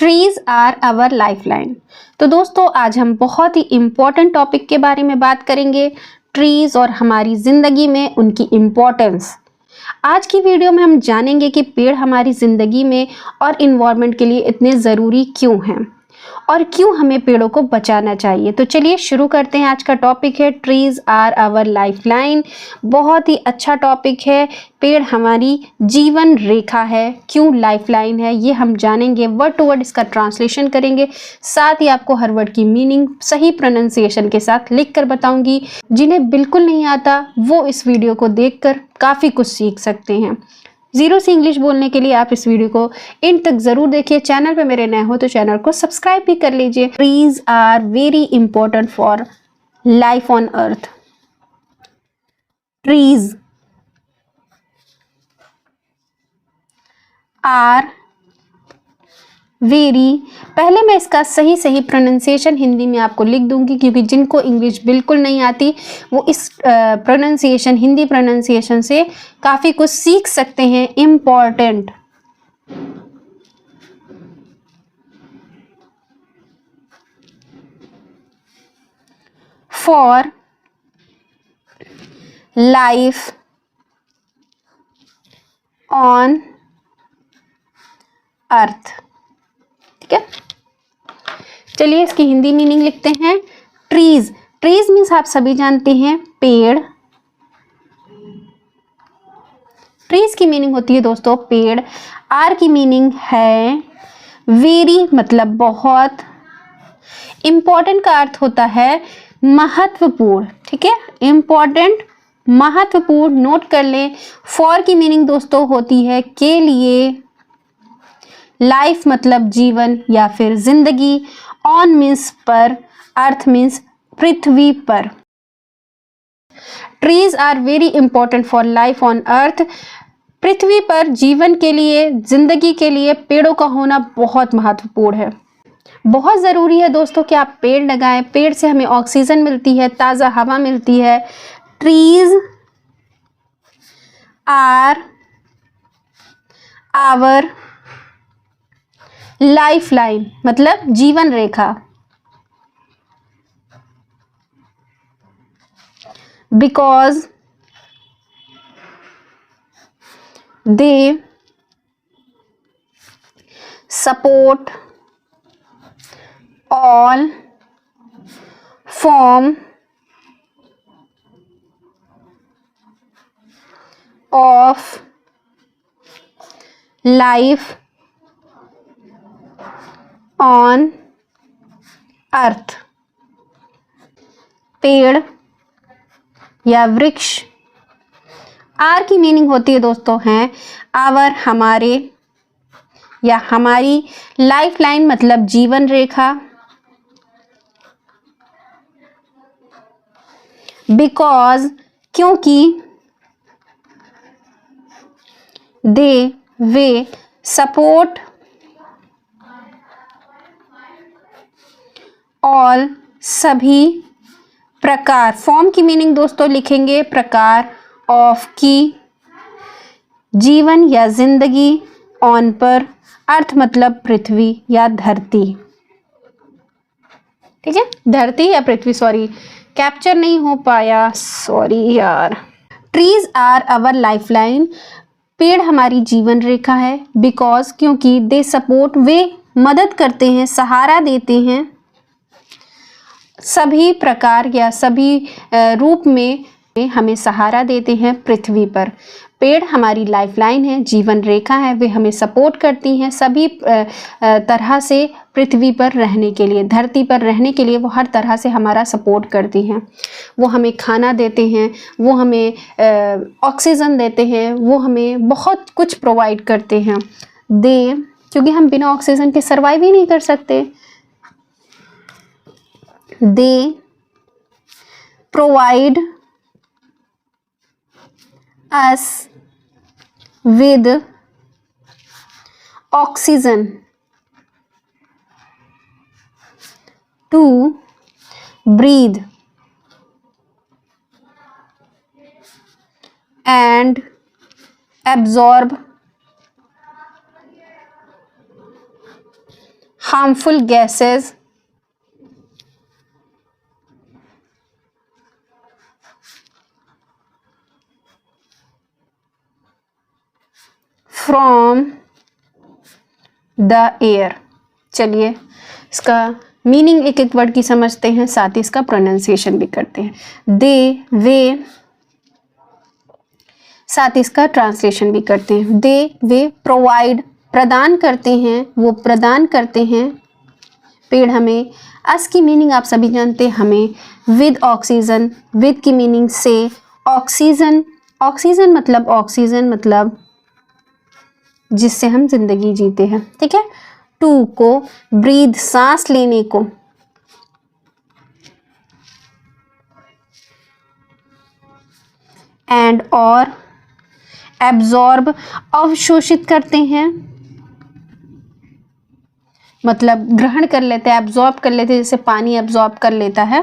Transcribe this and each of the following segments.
Trees are our lifeline. तो दोस्तों आज हम बहुत ही इम्पोर्टेंट टॉपिक के बारे में बात करेंगे, ट्रीज और हमारी जिंदगी में उनकी इम्पोर्टेंस। आज की वीडियो में हम जानेंगे कि पेड़ हमारी जिंदगी में और इन्वायरमेंट के लिए इतने ज़रूरी क्यों हैं और क्यों हमें पेड़ों को बचाना चाहिए। तो चलिए शुरू करते हैं। आज का टॉपिक है ट्रीज आर आवर लाइफलाइन। बहुत ही अच्छा टॉपिक है। पेड़ हमारी जीवन रेखा है। क्यों लाइफलाइन है ये हम जानेंगे, वर्ड टू वर्ड इसका ट्रांसलेशन करेंगे, साथ ही आपको हर वर्ड की मीनिंग सही प्रोनाउंसिएशन के साथ लिख कर बताऊंगी। जिन्हें बिल्कुल नहीं आता वो इस वीडियो को देखकर काफ़ी कुछ सीख सकते हैं। जीरो से इंग्लिश बोलने के लिए आप इस वीडियो को एंड तक जरूर देखिए। चैनल पे मेरे नए हो तो चैनल को सब्सक्राइब भी कर लीजिए। Trees are very important for life on earth. Trees are very, पहले मैं इसका सही प्रोनाउंसिएशन हिंदी में आपको लिख दूंगी क्योंकि जिनको इंग्लिश बिल्कुल नहीं आती वो इस प्रोनाउंसिएशन, हिंदी प्रोनाउंसिएशन से काफ़ी कुछ सीख सकते हैं। इम्पॉर्टेंट, फॉर लाइफ ऑन अर्थ। ठीक है, चलिए इसकी हिंदी मीनिंग लिखते हैं। ट्रीज, ट्रीज मीन्स आप सभी जानते हैं पेड़। ट्रीज की मीनिंग होती है दोस्तों पेड़। आर की मीनिंग है वेरी, मतलब बहुत। इंपॉर्टेंट का अर्थ होता है महत्वपूर्ण। ठीक है, इंपॉर्टेंट, महत्वपूर्ण, नोट कर लें। फॉर की मीनिंग दोस्तों होती है के लिए। लाइफ मतलब जीवन या फिर जिंदगी। ऑन मीन्स पर, अर्थ मीन्स पृथ्वी पर। Trees are very important for life on earth. पृथ्वी पर जीवन के लिए, जिंदगी के लिए पेड़ों का होना बहुत महत्वपूर्ण है। बहुत ज़रूरी है दोस्तों कि आप पेड़ लगाएं। पेड़ से हमें ऑक्सीजन मिलती है, ताज़ा हवा मिलती है। ट्रीज आर आवर लाइफलाइन, मतलब जीवन रेखा। Because they support all form of life on earth. पेड़ या वृक्ष, आर की मीनिंग होती है दोस्तों हैं आवर, हमारे या हमारी। लाइफलाइन मतलब जीवन रेखा। बिकॉज, क्योंकि। दे, वे। सपोर्ट ऑल, सभी। प्रकार, फॉर्म की मीनिंग दोस्तों लिखेंगे प्रकार। ऑफ की, जीवन या जिंदगी। ऑन पर, अर्थ मतलब पृथ्वी या धरती। ठीक है, धरती या पृथ्वी, सॉरी कैप्चर नहीं हो पाया, सॉरी यार। ट्रीज आर आवर लाइफलाइन, पेड़ हमारी जीवन रेखा है। बिकॉज, क्योंकि। दे सपोर्ट, वे मदद करते हैं, सहारा देते हैं। सभी प्रकार या सभी रूप में हमें सहारा देते हैं पृथ्वी पर। पेड़ हमारी लाइफलाइन है, जीवन रेखा है। वे हमें सपोर्ट करती हैं सभी तरह से पृथ्वी पर रहने के लिए, धरती पर रहने के लिए वो हर तरह से हमारा सपोर्ट करती हैं। वो हमें खाना देते हैं, वो हमें ऑक्सीजन देते हैं, वो हमें बहुत कुछ प्रोवाइड करते हैं। क्योंकि हम बिना ऑक्सीजन के सर्वाइव ही नहीं कर सकते। They provide us with oxygen to breathe and absorb harmful gases from the air। चलिए इसका मीनिंग एक एक वर्ड की समझते हैं, साथ ही इसका प्रोनाउंसिएशन भी करते हैं। दे, वे, साथ इसका ट्रांसलेशन भी करते हैं। दे, वे प्रोवाइड, प्रदान करते हैं, वो प्रदान करते हैं पेड़ हमें। अस की मीनिंग आप सभी जानते हैं, हमें विद ऑक्सीजन, विद की मीनिंग से, ऑक्सीजन, ऑक्सीजन मतलब जिससे हम जिंदगी जीते हैं, ठीक है। टू को ब्रीथ, सांस लेने को, एंड और एब्जॉर्ब, अवशोषित करते हैं, मतलब ग्रहण कर लेते हैं, एब्जॉर्ब कर लेते हैं, जैसे पानी एब्जॉर्ब कर लेता है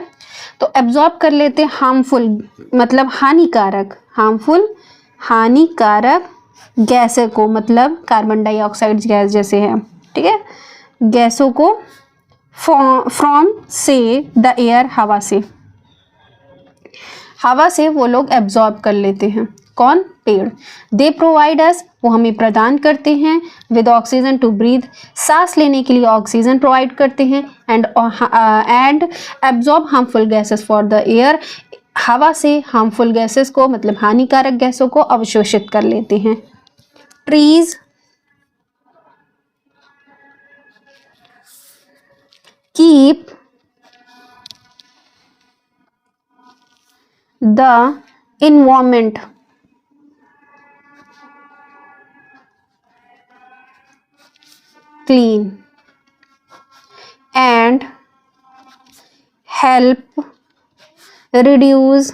तो एब्जॉर्ब कर लेते हैं। हार्मफुल मतलब हानिकारक, हार्मफुल हानिकारक गैस को, मतलब कार्बन डाइऑक्साइड गैस जैसे है, ठीक है, गैसों को फ्रॉम से द एयर, हवा से, हवा से वो लोग एब्जॉर्ब कर लेते हैं। कौन? पेड़। दे प्रोवाइड अस, वो हमें प्रदान करते हैं, विद ऑक्सीजन टू ब्रीथ, सांस लेने के लिए ऑक्सीजन प्रोवाइड करते हैं, and absorb harmful gases for the air, हवा से हार्मफुल गैसेस को मतलब हानिकारक गैसों को अवशोषित कर लेते हैं। Trees keep the environment clean and help reduce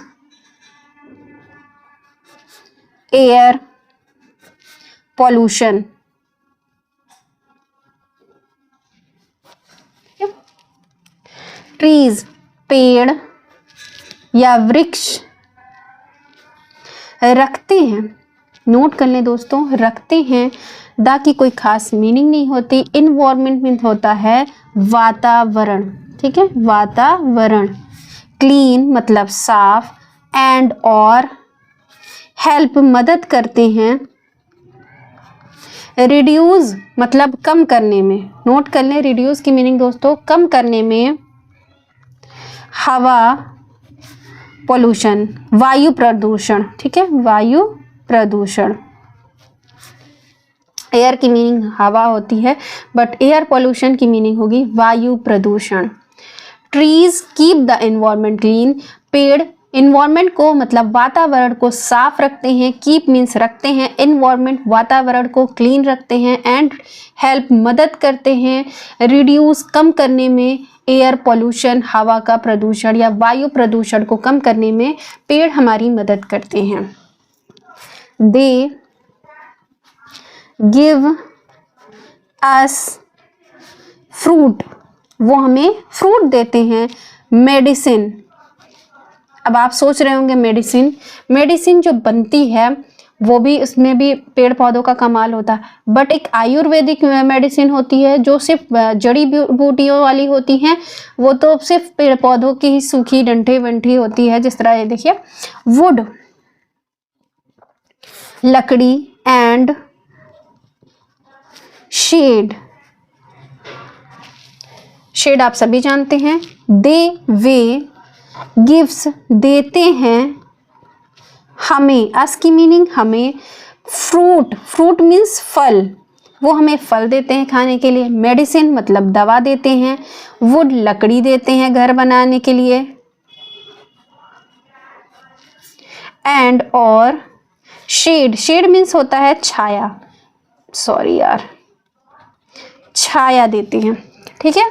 air pollution। Trees पेड़ या वृक्ष रखते हैं, नोट कर लें दोस्तों, रखते हैं, दा की कोई खास मीनिंग नहीं होती। इन्वायरमेंट मीन होता है वातावरण, ठीक है, वातावरण। क्लीन मतलब साफ, एंड और हेल्प मदद करते हैं, रिड्यूस मतलब कम करने में, नोट कर लें रिड्यूस की मीनिंग दोस्तों कम करने में, हवा पोल्यूशन, वायु प्रदूषण, ठीक है, वायु प्रदूषण। एयर की मीनिंग हवा होती है, बट एयर पोल्यूशन की मीनिंग होगी वायु प्रदूषण। Trees keep the environment clean, पेड़ एनवायरनमेंट को मतलब वातावरण को साफ रखते हैं, कीप मीन्स रखते हैं, एनवायरनमेंट वातावरण को क्लीन रखते हैं, एंड हेल्प मदद करते हैं, रिड्यूस कम करने में, एयर पोल्यूशन हवा का प्रदूषण या वायु प्रदूषण को कम करने में पेड़ हमारी मदद करते हैं। दे गिव अस फ्रूट, वो हमें फ्रूट देते हैं। मेडिसिन, अब आप सोच रहे होंगे मेडिसिन, मेडिसिन जो बनती है वो भी, उसमें भी पेड़ पौधों का कमाल होता है, बट एक आयुर्वेदिक मेडिसिन होती है जो सिर्फ जड़ी बूटियों वाली होती हैं, वो तो सिर्फ पेड़ पौधों की ही सूखी डंठे वंठी होती है। जिस तरह ये देखिए, वुड लकड़ी, एंड शेड, शेड आप सभी जानते हैं। दे वे गिव्स देते हैं हमें, अस की मीनिंग हमें, फ्रूट, फ्रूट मीन्स फल, वो हमें फल देते हैं खाने के लिए। मेडिसिन मतलब दवा देते हैं। वुड लकड़ी देते हैं घर बनाने के लिए, एंड और शेड, शेड मीन्स होता है छाया, सॉरी यार, छाया देते हैं, ठीक है,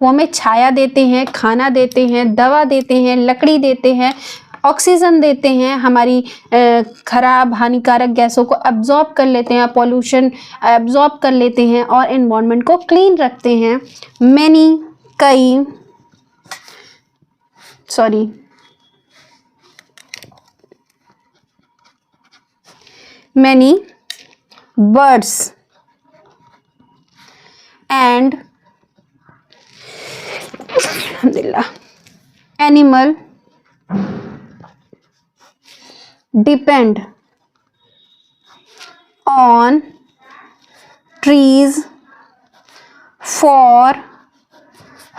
वो हमें छाया देते हैं, खाना देते हैं, दवा देते हैं, लकड़ी देते हैं, ऑक्सीजन देते हैं, हमारी खराब हानिकारक गैसों को एब्जॉर्ब कर लेते हैं, पॉल्यूशन एब्जॉर्ब कर लेते हैं, और एनवायरनमेंट को क्लीन रखते हैं। मैनी कई, सॉरी मैनी बर्ड्स एंड अल्हम्दुलिल्लाह। Animal depend on trees for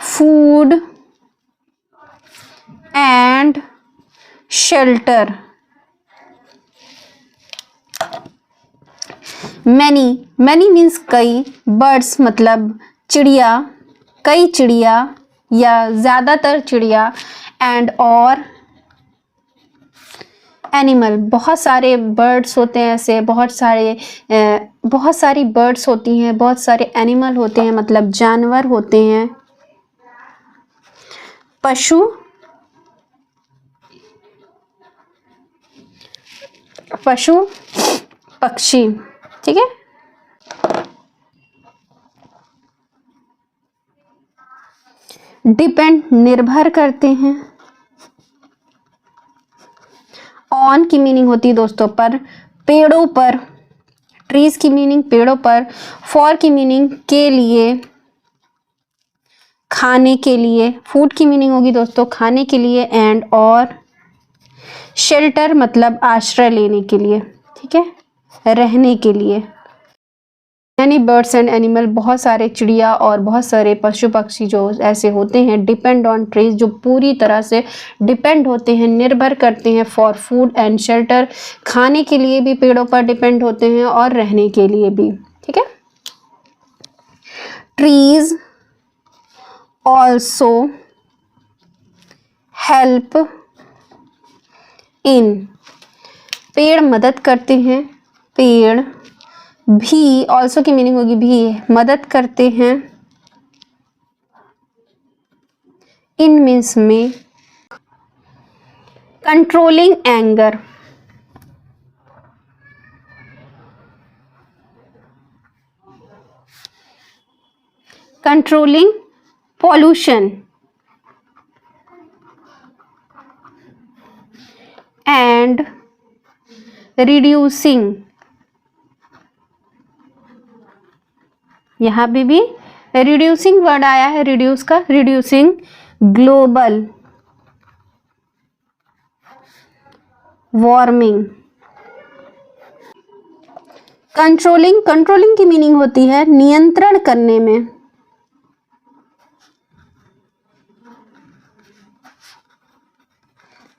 food and shelter. Many means कई, बर्ड्स मतलब चिड़िया, कई चिड़िया या ज़्यादातर चिड़िया, एंड और एनिमल बहुत सारे बर्ड्स होते हैं, ऐसे बहुत सारी बर्ड्स होती हैं, बहुत सारे एनिमल होते हैं मतलब जानवर होते हैं, पशु पक्षी, ठीक है। डिपेंड निर्भर करते हैं, ऑन की मीनिंग होती है दोस्तों पर, पेड़ों पर, ट्रीज की मीनिंग पेड़ों पर, फॉर की मीनिंग के लिए, खाने के लिए, फूड की मीनिंग होगी दोस्तों खाने के लिए, एंड और शेल्टर मतलब आश्रय लेने के लिए, ठीक है, रहने के लिए। यानी बर्ड्स एंड एनिमल बहुत सारे चिड़िया और बहुत सारे पशु पक्षी जो ऐसे होते हैं, डिपेंड ऑन ट्रीज जो पूरी तरह से डिपेंड होते हैं, निर्भर करते हैं, फॉर फूड एंड शेल्टर खाने के लिए भी पेड़ों पर डिपेंड होते हैं और रहने के लिए भी, ठीक है। ट्रीज ऑल्सो हेल्प इन, पेड़ मदद करते हैं, पेड़ भी, ऑल्सो की मीनिंग होगी भी, मदद करते हैं, इन मीन्स में, controlling anger, controlling pollution, and reducing, यहाँ पे भी रिड्यूसिंग वर्ड आया है, रिड्यूस का, रिड्यूसिंग ग्लोबल वार्मिंग। कंट्रोलिंग की मीनिंग होती है नियंत्रण करने में,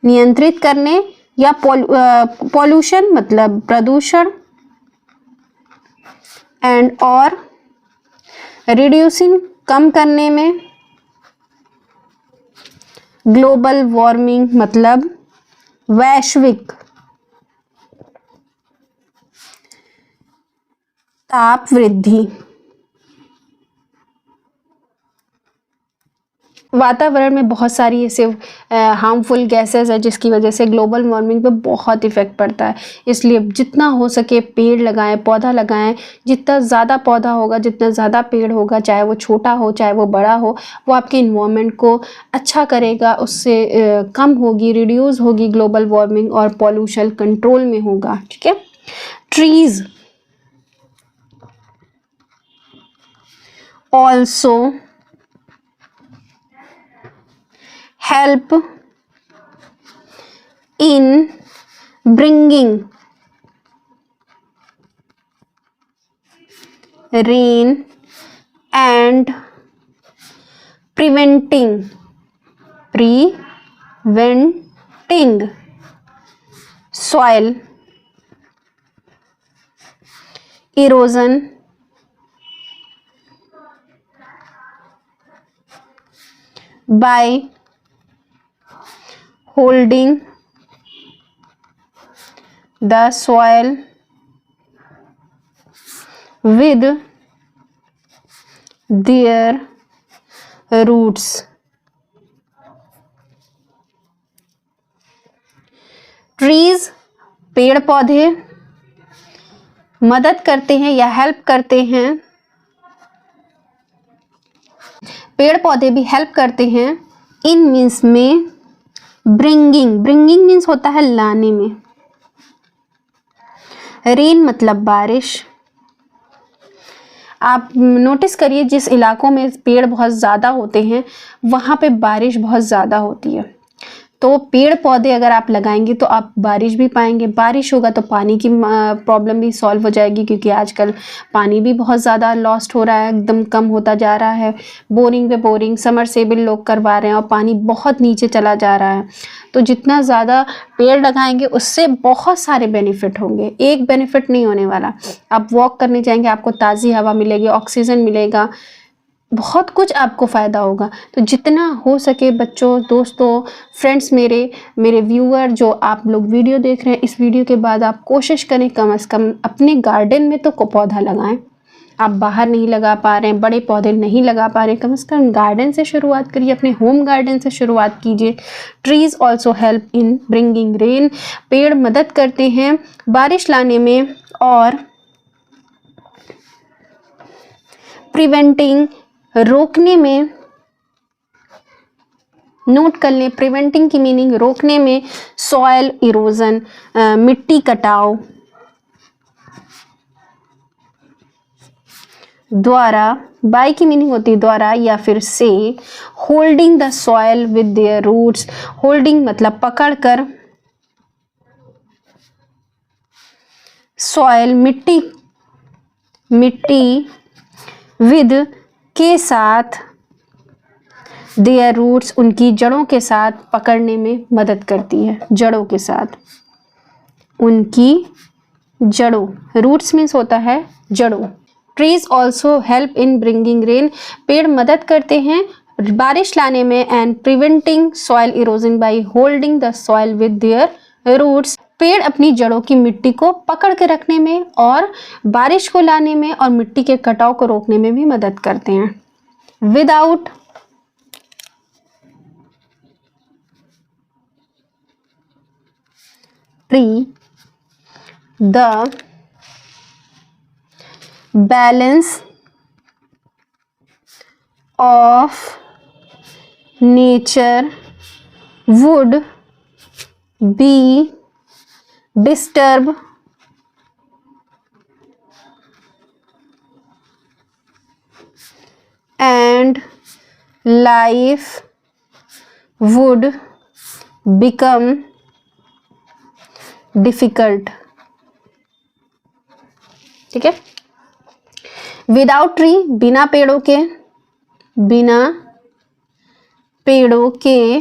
नियंत्रित करने, या पॉल्यूशन मतलब प्रदूषण, एंड और रिड्यूसिंग कम करने में, ग्लोबल वार्मिंग मतलब वैश्विक ताप वृद्धि। वातावरण में बहुत सारी ऐसे हार्मफुल गैसेस है जिसकी वजह से ग्लोबल वार्मिंग पे बहुत इफेक्ट पड़ता है, इसलिए जितना हो सके पेड़ लगाएं, पौधा लगाएं, जितना ज़्यादा पौधा होगा, जितना ज़्यादा पेड़ होगा, चाहे वो छोटा हो चाहे वो बड़ा हो, वो आपके इन्वायरमेंट को अच्छा करेगा, उससे कम होगी, रिड्यूस होगी ग्लोबल वार्मिंग और पॉल्यूशन कंट्रोल में होगा, ठीक है। Trees also help in bringing rain and preventing soil erosion by holding the soil with their roots। Trees पेड़ पौधे मदद करते हैं या हेल्प करते हैं, पेड़ पौधे भी हेल्प करते हैं, इन मीन्स में ब्रिंगिंग मीन्स होता है लाने में, रेन मतलब बारिश, आप नोटिस करिए जिस इलाकों में पेड़ बहुत ज़्यादा होते हैं वहाँ पे बारिश बहुत ज़्यादा होती है। तो पेड़ पौधे अगर आप लगाएंगे तो आप बारिश भी पाएंगे, बारिश होगा तो पानी की प्रॉब्लम भी सॉल्व हो जाएगी, क्योंकि आजकल पानी भी बहुत ज़्यादा लॉस्ट हो रहा है, एकदम कम होता जा रहा है। बोरिंग पे बोरिंग, समरसेबल लोग करवा रहे हैं और पानी बहुत नीचे चला जा रहा है। तो जितना ज़्यादा पेड़ लगाएंगे उससे बहुत सारे बेनिफिट होंगे, एक बेनिफिट नहीं होने वाला। आप वॉक करने जाएंगे आपको ताज़ी हवा मिलेगी, ऑक्सीजन मिलेगा, बहुत कुछ आपको फ़ायदा होगा। तो जितना हो सके बच्चों, दोस्तों, फ्रेंड्स, मेरे व्यूअर जो आप लोग वीडियो देख रहे हैं, इस वीडियो के बाद आप कोशिश करें कम से कम अपने गार्डन में तो पौधा लगाएं। आप बाहर नहीं लगा पा रहे हैं, बड़े पौधे नहीं लगा पा रहे हैं, कम से कम गार्डन से शुरुआत करिए, अपने होम गार्डन से शुरुआत कीजिए। Trees also help in bringing rain. पेड़ मदद करते हैं बारिश लाने में और प्रिवेंटिंग, रोकने में। नोट कर लें, प्रिवेंटिंग की मीनिंग रोकने में, सॉयल इरोजन, मिट्टी कटाव, द्वारा, बाय की मीनिंग होती है द्वारा या फिर से। Holding the soil with their roots, holding मतलब पकड़ कर, सॉयल मिट्टी, विद के साथ, देयर रूट्स उनकी जड़ों के साथ पकड़ने में मदद करती है, जड़ों के साथ, उनकी जड़ों, रूट्स मीन्स होता है जड़ों। Trees also help in bringing rain, पेड़ मदद करते हैं बारिश लाने में, and preventing soil erosion by holding the soil with their roots. पेड़ अपनी जड़ों की मिट्टी को पकड़ के रखने में और बारिश को लाने में और मिट्टी के कटाव को रोकने में भी मदद करते हैं। Without tree the balance of nature would be disturbed and life would become difficult। ठीक है, विदाउट ट्री, बिना पेड़ों के,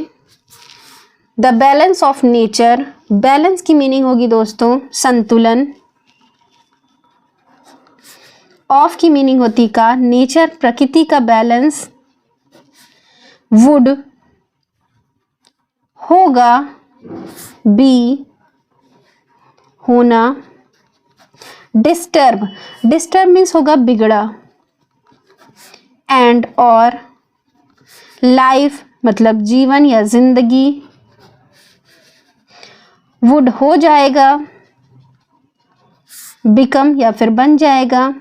the balance of nature, balance की मीनिंग होगी दोस्तों संतुलन, ऑफ की मीनिंग होती का, नेचर प्रकृति का बैलेंस, वुड होगा, बी होना, डिस्टर्ब मीन्स होगा बिगड़ा, एंड और लाइफ मतलब जीवन या जिंदगी, वुड हो जाएगा, बिकम या फिर बन जाएगा,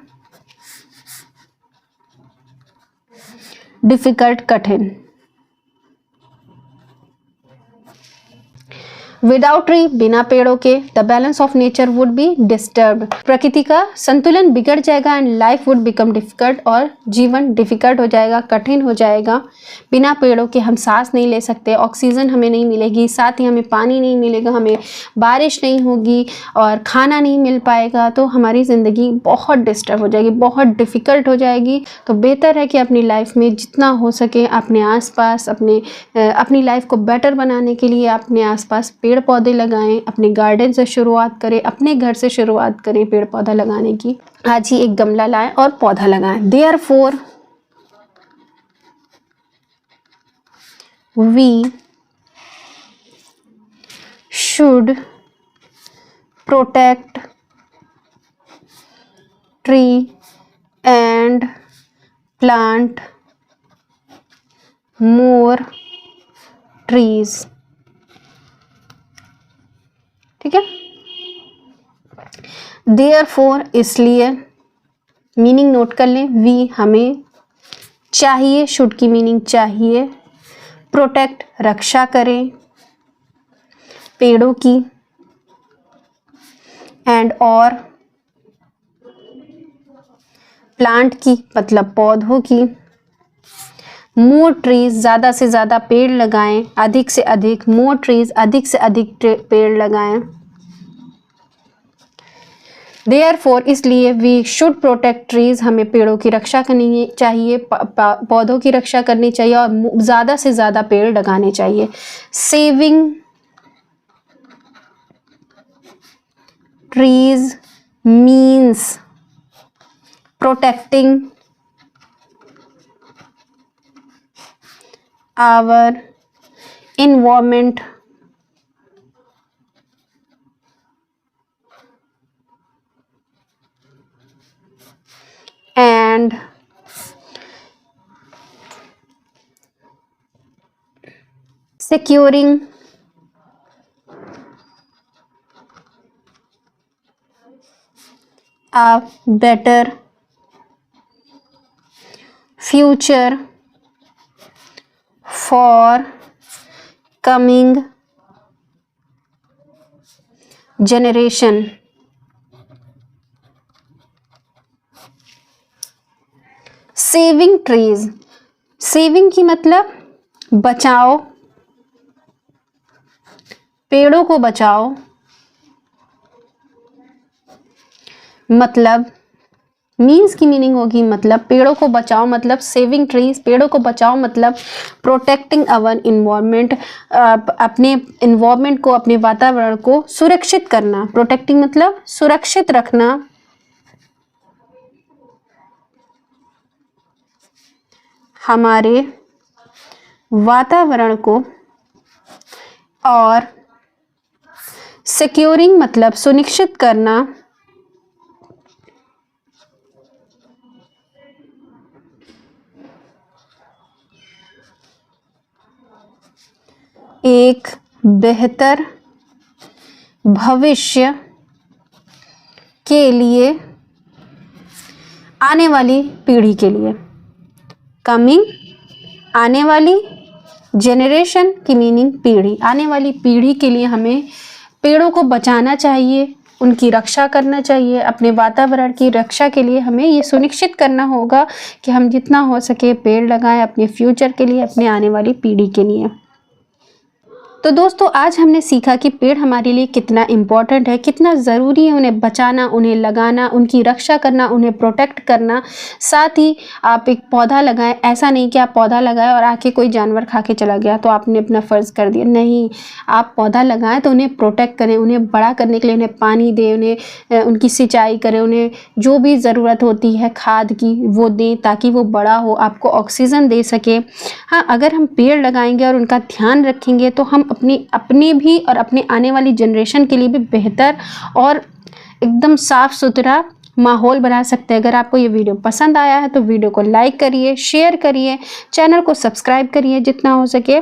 डिफिकल्ट कठिन। विदाउट ट्री, बिना पेड़ों के, the balance of nature would be disturb, प्रकृति का संतुलन बिगड़ जाएगा, and life would become difficult और जीवन डिफिकल्ट हो जाएगा, कठिन हो जाएगा। बिना पेड़ों के हम सांस नहीं ले सकते, ऑक्सीजन हमें नहीं मिलेगी, साथ ही हमें पानी नहीं मिलेगा, हमें बारिश नहीं होगी और खाना नहीं मिल पाएगा, तो हमारी ज़िंदगी बहुत डिस्टर्ब हो जाएगी, बहुत डिफ़िकल्ट हो जाएगी। तो बेहतर है कि अपनी लाइफ में जितना हो सके अपने आसपास, अपनी लाइफ को बेटर बनाने के लिए अपने आसपास पेड़ पौधे लगाएं, अपने गार्डन से शुरुआत करें, अपने घर से शुरुआत करें पेड़ पौधा लगाने की। आज ही एक गमला लाएं और पौधा लगाएं। Therefore, we should protect tree and plant more trees। ठीक है, Therefore इसलिए, मीनिंग नोट कर लें, वी हमें, चाहिए, शुड की मीनिंग चाहिए, प्रोटेक्ट रक्षा करें पेड़ों की, एंड और प्लांट की मतलब पौधों की। मोर ट्रीज, ज़्यादा से ज़्यादा पेड़ लगाएं, अधिक से अधिक। मोर ट्रीज, अधिक से अधिक पेड़ लगाएं। देयरफॉर, इसलिए वी शुड प्रोटेक्ट ट्रीज, हमें पेड़ों की रक्षा करनी चाहिए, पौधों की रक्षा करनी चाहिए और ज़्यादा से ज़्यादा पेड़ लगाने चाहिए। Saving trees means protecting our environment and securing a better future for coming generation। Saving trees, saving की मतलब बचाओ, पेड़ों को बचाओ। मतलब मीन्स की मीनिंग होगी मतलब पेड़ों को बचाओ, मतलब सेविंग ट्रीज, पेड़ों को बचाओ मतलब प्रोटेक्टिंग अवर इन्वायरमेंट, अपने इन्वायरमेंट को, अपने वातावरण को सुरक्षित करना। प्रोटेक्टिंग मतलब सुरक्षित रखना। हमारे वातावरण को। और सिक्योरिंग मतलब सुनिश्चित करना। एक बेहतर भविष्य के लिए, आने वाली पीढ़ी के लिए। कमिंग, आने वाली, जेनरेशन की मीनिंग पीढ़ी, आने वाली पीढ़ी के लिए हमें पेड़ों को बचाना चाहिए, उनकी रक्षा करना चाहिए। अपने वातावरण की रक्षा के लिए हमें ये सुनिश्चित करना होगा कि हम जितना हो सके पेड़ लगाएं अपने फ्यूचर के लिए, अपने आने वाली पीढ़ी के लिए। तो दोस्तों आज हमने सीखा कि पेड़ हमारे लिए कितना इम्पोर्टेंट है, कितना ज़रूरी है उन्हें बचाना, उन्हें लगाना, उनकी रक्षा करना, उन्हें प्रोटेक्ट करना। साथ ही आप एक पौधा लगाएं, ऐसा नहीं कि आप पौधा लगाएं और आके कोई जानवर खा के चला गया तो आपने अपना फ़र्ज़ कर दिया। नहीं, आप पौधा लगाएं तो उन्हें प्रोटेक्ट करें, उन्हें बड़ा करने के लिए उन्हें पानी दें, उन्हें उनकी सिंचाई करें, उन्हें जो भी ज़रूरत होती है खाद की वो दें ताकि वो बड़ा हो, आपको ऑक्सीजन दे सके। हाँ, अगर हम पेड़ लगाएंगे और उनका ध्यान रखेंगे तो हम अपने भी और अपने आने वाली जनरेशन के लिए भी बेहतर और एकदम साफ सुथरा माहौल बना सकते हैं। अगर आपको ये वीडियो पसंद आया है तो वीडियो को लाइक करिए, शेयर करिए, चैनल को सब्सक्राइब करिए जितना हो सके।